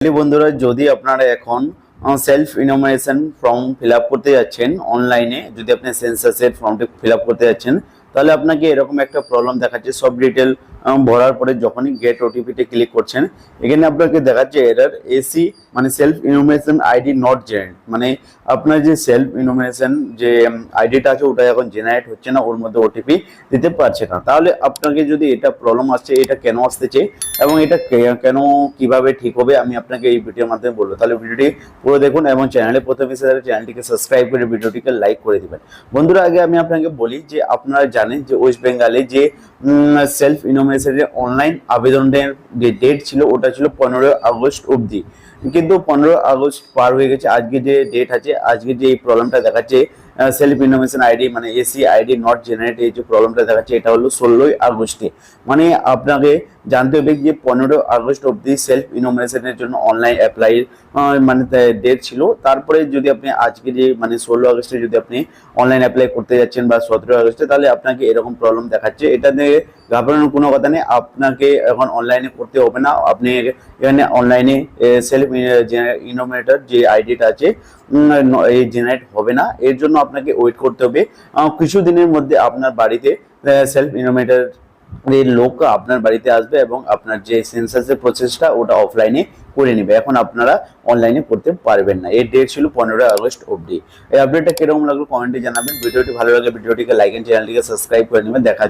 বন্ধুরা, যদি আপনারা এখন self e-nomination form fill up করতে যাচ্ছেন অনলাইনে, যদি আপনি সেন্সাসের ফর্মটি ফিল আপ করতে যাচ্ছেন, তাহলে আপনাকে এরকম একটা প্রবলেম দেখাচ্ছে। সব ডিটেল ভরার পরে যখনই গেট ওটিপিতে ক্লিক করছেন, এখানে আপনাকে দেখাচ্ছে এরর এসি, মানে self e-nomination ID not generate. মানে আপনার যে সেলফ ইনোমিনেশন যে আইডিটা আছে ওটা এখন জেনারেট হচ্ছে না, ওর মধ্যে ওটিপি দিতে পারছে না। তাহলে আপনাকে যদি এটা প্রবলেম আসছে, এটা কেন আসতেছে এবং এটা কেন কিভাবে ঠিক হবে, আমি আপনাকে এই ভিডিওর মাধ্যমে বলবো। তাহলে ভিডিওটি পুরো দেখুন এবং চ্যানেলে প্রথম এসে চ্যানেলটিকে সাবস্ক্রাইব করে ভিডিওটিকে লাইক করে দিবেন। বন্ধুরা, আগে আমি আপনাকে বলি যে আপনারা জানেন যে ওয়েস্ট বেঙ্গলে যে সেলফ ইনোমিনেশনের অনলাইন আবেদনের যে ডেট ছিল ওটা ছিল 15 আগস্ট অবধি, কিন্তু 15 আগস্ট পার হয়ে গেছে। আজকে যে ডেট আছে, আজকে যে এই প্রবলেমটা দেখাচ্ছে সেলফ ইনোমিনেশন আইডি মানে এসি আইডি নট জেনারেট, এই যে প্রবলেমটা দেখাচ্ছে এটা হলো 16 আগস্টে। মানে আপনাকে জানতে হবে যে 15 আগস্ট অবধি সেলফ ইনোমিনেশনের জন্য অনলাইন অ্যাপ্লাই মানে ডেট ছিল। তারপরে যদি আপনি আজকে যে মানে 16 আগস্টে যদি আপনি অনলাইন অ্যাপ্লাই করতে যাচ্ছেন বা 17 আগস্টে, তাহলে আপনাকে এরকম প্রবলেম দেখাচ্ছে। এটা নিয়ে ঘাবড়ানোর কোনো কথা নেই, আপনাকে এখন অনলাইনে করতে হবে না। আপনি এখানে অনলাইনে সেলফ ইনোমিনেটর যে আইডিটা আছে এই জেনারেট হবে না। এর জন্য আপনাকে ওয়েট করতে হবে কিছু দিনের মধ্যে। আপনার বাড়িতে সেলফ ইনোমিনেটর লোক আপনার বাড়িতে আসবে এবং আপনার যে সেন্সাসের প্রসেসটা ওটা অফলাইনে করে নেবে। এখন আপনারা অনলাইনে করতে পারবেন না। এর ডেট ছিল 15 আগস্ট অবধি। এই আপডেটটা কিরকম লাগলো কমেন্টে জানাবেন। ভিডিওটি ভালো লাগলে ভিডিওটিকে লাইক এন্ড চ্যানেলটিকে সাবস্ক্রাইব করে নেবেন। দেখা